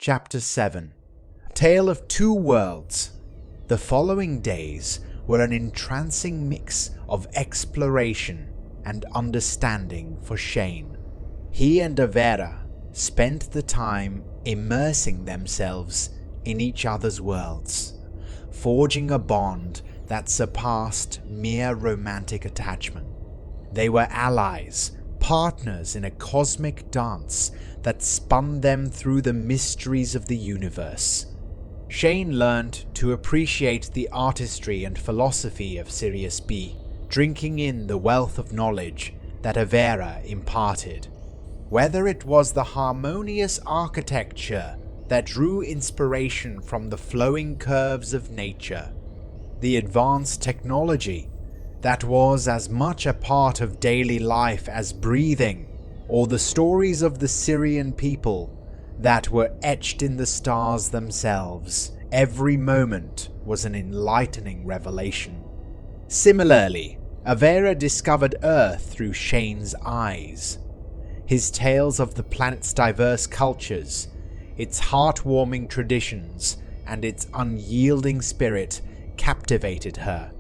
Chapter 7. Tale of Two Worlds. The following days were an entrancing mix of exploration and understanding for Shane. He and Avera spent the time immersing themselves in each other's worlds, forging a bond that surpassed mere romantic attachment. They were allies, partners in a cosmic dance that spun them through the mysteries of the universe. Shane learned to appreciate the artistry and philosophy of Sirius B, drinking in the wealth of knowledge that Avera imparted. Whether it was the harmonious architecture that drew inspiration from the flowing curves of nature, the advanced technology that was as much a part of daily life as breathing, or the stories of the Syrian people that were etched in the stars themselves, every moment was an enlightening revelation. Similarly, Avera discovered Earth through Shane's eyes. His tales of the planet's diverse cultures, its heartwarming traditions, and its unyielding spirit captivated her.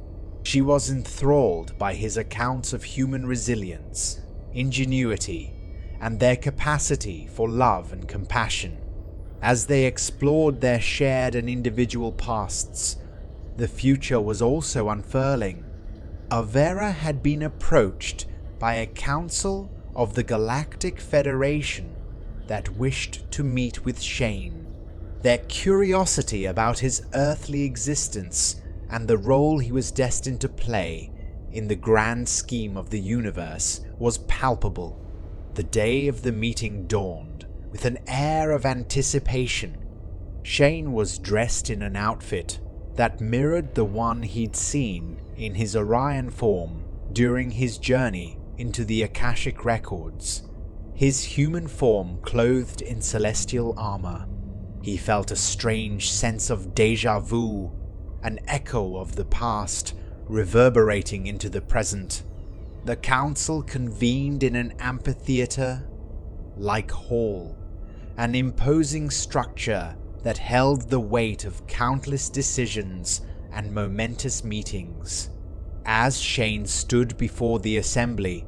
She was enthralled by his accounts of human resilience, ingenuity, and their capacity for love and compassion. As they explored their shared and individual pasts, the future was also unfurling. Avera had been approached by a council of the Galactic Federation that wished to meet with Shane. Their curiosity about his earthly existence and the role he was destined to play in the grand scheme of the universe was palpable. The day of the meeting dawned with an air of anticipation. Shane was dressed in an outfit that mirrored the one he'd seen in his Orion form during his journey into the Akashic records. His human form clothed in celestial armor. He felt a strange sense of déjà vu, an echo of the past reverberating into the present. The council convened in an amphitheater-like hall, an imposing structure that held the weight of countless decisions and momentous meetings. As Shane stood before the assembly,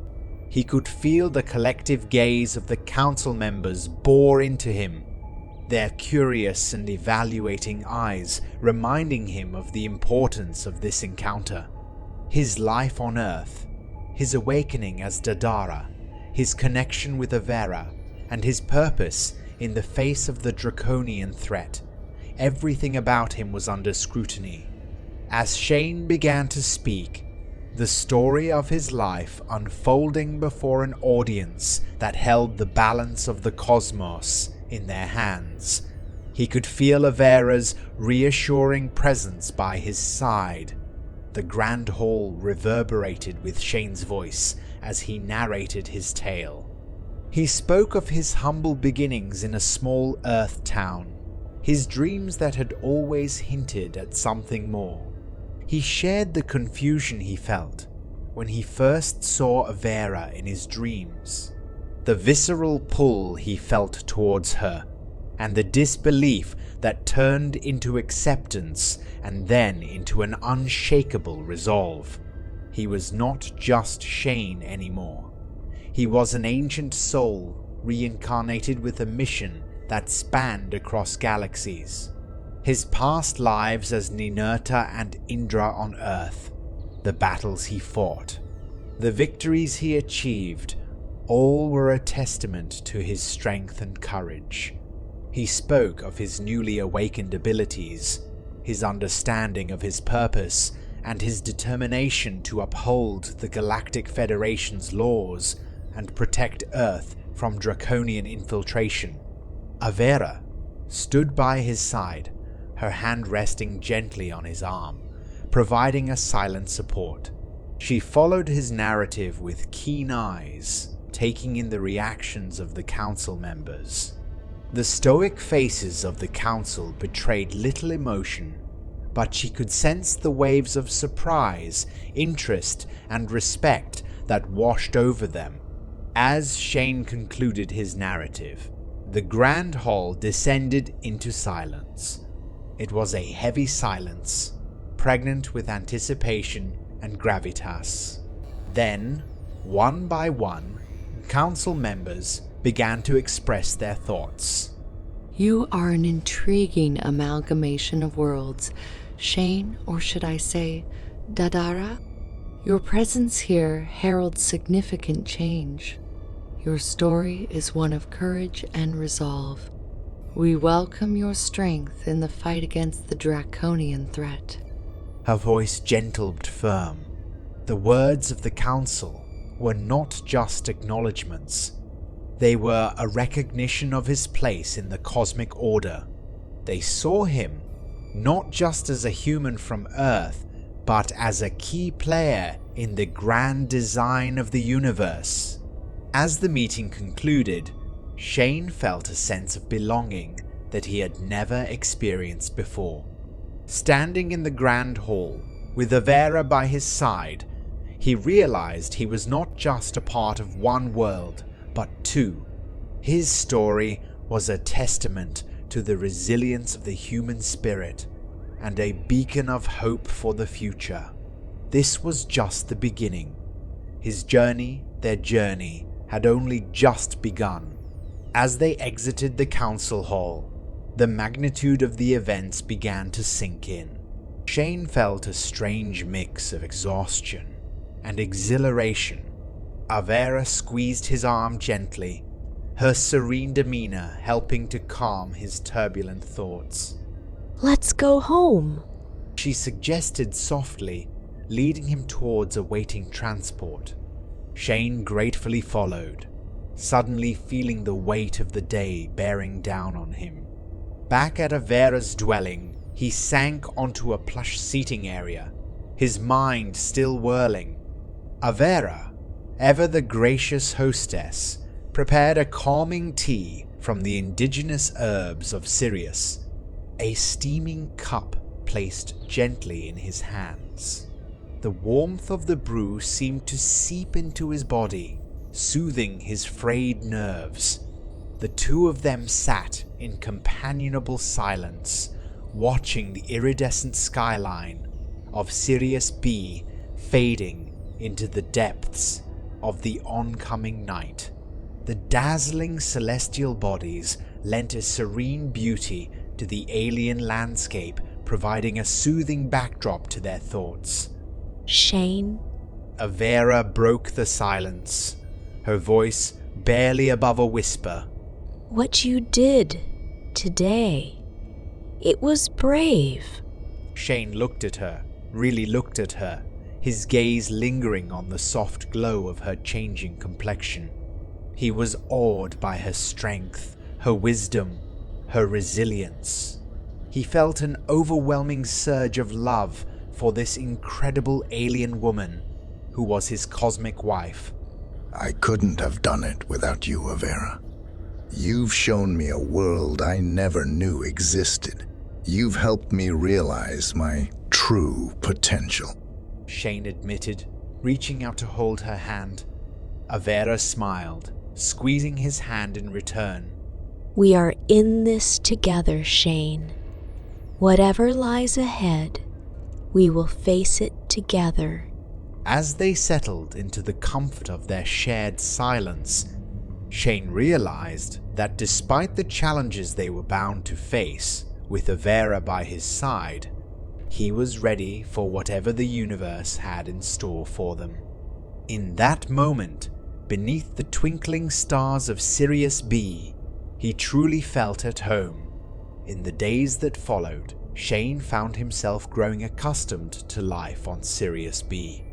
he could feel the collective gaze of the council members bore into him, their curious and evaluating eyes reminding him of the importance of this encounter. His life on Earth, his awakening as Dadara, his connection with Avera, and his purpose in the face of the draconian threat. Everything about him was under scrutiny. As Shane began to speak, the story of his life unfolding before an audience that held the balance of the cosmos in their hands, he could feel Avera's reassuring presence by his side. The grand hall reverberated with Shane's voice as he narrated his tale. He spoke of his humble beginnings in a small Earth town, his dreams that had always hinted at something more. He shared the confusion he felt when he first saw Avera in his dreams, the visceral pull he felt towards her, and the disbelief that turned into acceptance and then into an unshakable resolve. He was not just Shane anymore. He was an ancient soul reincarnated with a mission that spanned across galaxies. His past lives as Ninurta and Indra on Earth, the battles he fought, the victories he achieved, all were a testament to his strength and courage. He spoke of his newly awakened abilities, his understanding of his purpose, and his determination to uphold the Galactic Federation's laws and protect Earth from draconian infiltration. Avera stood by his side, her hand resting gently on his arm, providing a silent support. She followed his narrative with keen eyes, taking in the reactions of the council members. The stoic faces of the council betrayed little emotion, but she could sense the waves of surprise, interest, and respect that washed over them. As Shane concluded his narrative, The grand hall descended into silence. It was a heavy silence, pregnant with anticipation and gravitas. Then, one by one, council members began to express their thoughts. You are an intriguing amalgamation of worlds, Shane, or should I say, Dadara? Your presence here heralds significant change. Your story is one of courage and resolve. We welcome your strength in the fight against the draconian threat. Her voice gentle but firm. The words of the council were not just acknowledgements. They were a recognition of his place in the cosmic order. They saw him not just as a human from Earth, but as a key player in the grand design of the universe. As the meeting concluded, Shane felt a sense of belonging that he had never experienced before. Standing in the grand hall, with Avera by his side, he realized he was not just a part of one world, but two. His story was a testament to the resilience of the human spirit and a beacon of hope for the future. This was just the beginning. His journey, their journey, had only just begun. As they exited the council hall, the magnitude of the events began to sink in. Shane felt a strange mix of exhaustion and exhilaration. Avera squeezed his arm gently, her serene demeanor helping to calm his turbulent thoughts. Let's go home, she suggested softly, leading him towards a waiting transport. Shane gratefully followed, suddenly feeling the weight of the day bearing down on him. Back at Avera's dwelling, he sank onto a plush seating area, his mind still whirling. Avera, ever the gracious hostess, prepared a calming tea from the indigenous herbs of Sirius, a steaming cup placed gently in his hands. The warmth of the brew seemed to seep into his body, soothing his frayed nerves. The two of them sat in companionable silence, watching the iridescent skyline of Sirius B fading into the depths of the oncoming night. The dazzling celestial bodies lent a serene beauty to the alien landscape, providing a soothing backdrop to their thoughts. Shane? Avera broke the silence, her voice barely above a whisper. What you did today, it was brave. Shane looked at her, really looked at her, his gaze lingering on the soft glow of her changing complexion. He was awed by her strength, her wisdom, her resilience. He felt an overwhelming surge of love for this incredible alien woman who was his cosmic wife. I couldn't have done it without you, Avera. You've shown me a world I never knew existed. You've helped me realize my true potential, Shane admitted, reaching out to hold her hand. Avera smiled, squeezing his hand in return. We are in this together, Shane. Whatever lies ahead, we will face it together. As they settled into the comfort of their shared silence, Shane realized that despite the challenges they were bound to face, with Avera by his side, he was ready for whatever the universe had in store for them. In that moment, beneath the twinkling stars of Sirius B, he truly felt at home. In the days that followed, Shane found himself growing accustomed to life on Sirius B.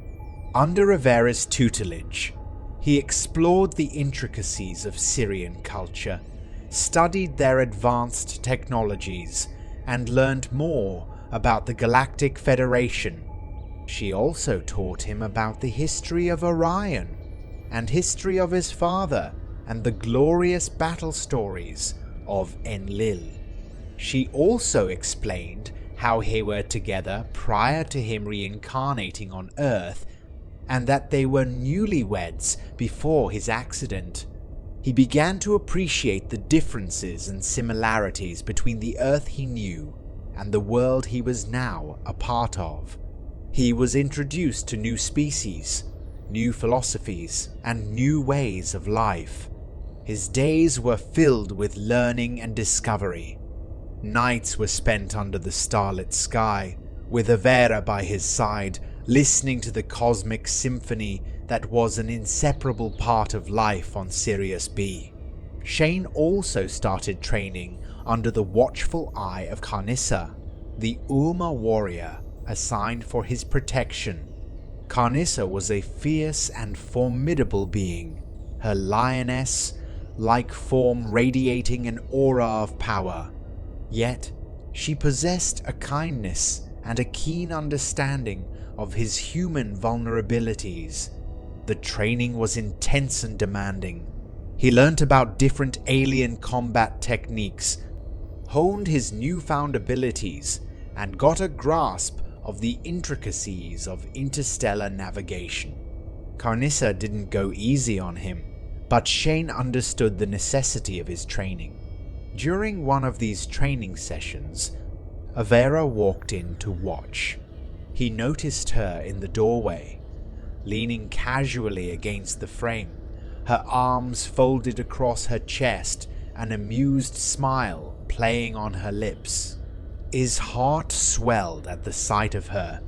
Under Avera's tutelage, he explored the intricacies of Sirian culture, studied their advanced technologies, and learned more about the Galactic Federation. She also taught him about the history of Orion, and history of his father, and the glorious battle stories of Enlil. She also explained how they were together prior to him reincarnating on Earth, and that they were newlyweds before his accident. He began to appreciate the differences and similarities between the Earth he knew and the world he was now a part of. He was introduced to new species, new philosophies, and new ways of life. His days were filled with learning and discovery. Nights were spent under the starlit sky, with Avera by his side, listening to the cosmic symphony that was an inseparable part of life on Sirius B. Shane also started training under the watchful eye of Carnissa, the Uma warrior assigned for his protection. Carnissa was a fierce and formidable being, her lioness-like form radiating an aura of power. Yet, she possessed a kindness and a keen understanding of his human vulnerabilities. The training was intense and demanding. He learnt about different alien combat techniques, honed his newfound abilities, and got a grasp of the intricacies of interstellar navigation. Carnissa didn't go easy on him, but Shane understood the necessity of his training. During one of these training sessions, Avera walked in to watch. He noticed her in the doorway, leaning casually against the frame, her arms folded across her chest, an amused smile playing on her lips. His heart swelled at the sight of her,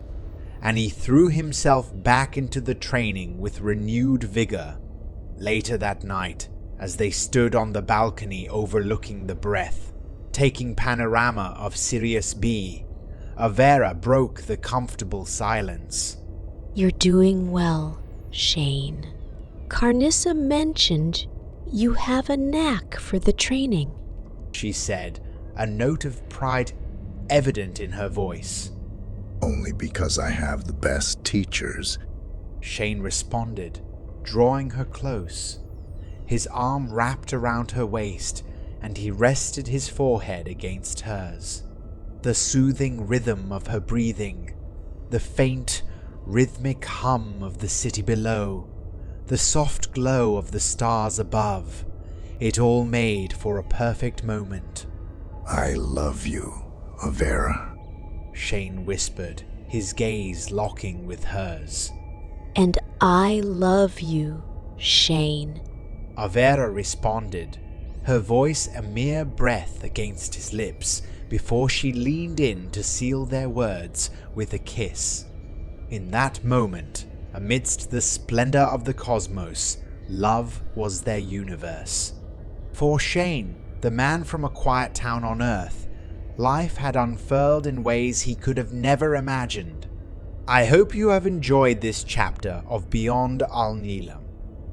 and he threw himself back into the training with renewed vigor. Later that night, as they stood on the balcony overlooking the breath, taking panorama of Sirius B, Avera broke the comfortable silence. You're doing well, Shane. Carnissa mentioned you have a knack for the training, she said, a note of pride evident in her voice. Only because I have the best teachers, Shane responded, drawing her close. His arm wrapped around her waist, and he rested his forehead against hers. The soothing rhythm of her breathing, the faint, rhythmic hum of the city below, the soft glow of the stars above, it all made for a perfect moment. I love you, Avera, Shane whispered, his gaze locking with hers. And I love you, Shane, Avera responded, her voice a mere breath against his lips before she leaned in to seal their words with a kiss. In that moment, amidst the splendor of the cosmos, love was their universe. For Shane, the man from a quiet town on Earth, life had unfurled in ways he could have never imagined. I hope you have enjoyed this chapter of Beyond Alnilam.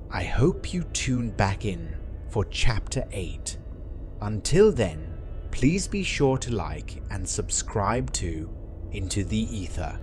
I hope you tune back in for Chapter 8. Until then, please be sure to like and subscribe to Into the Ether.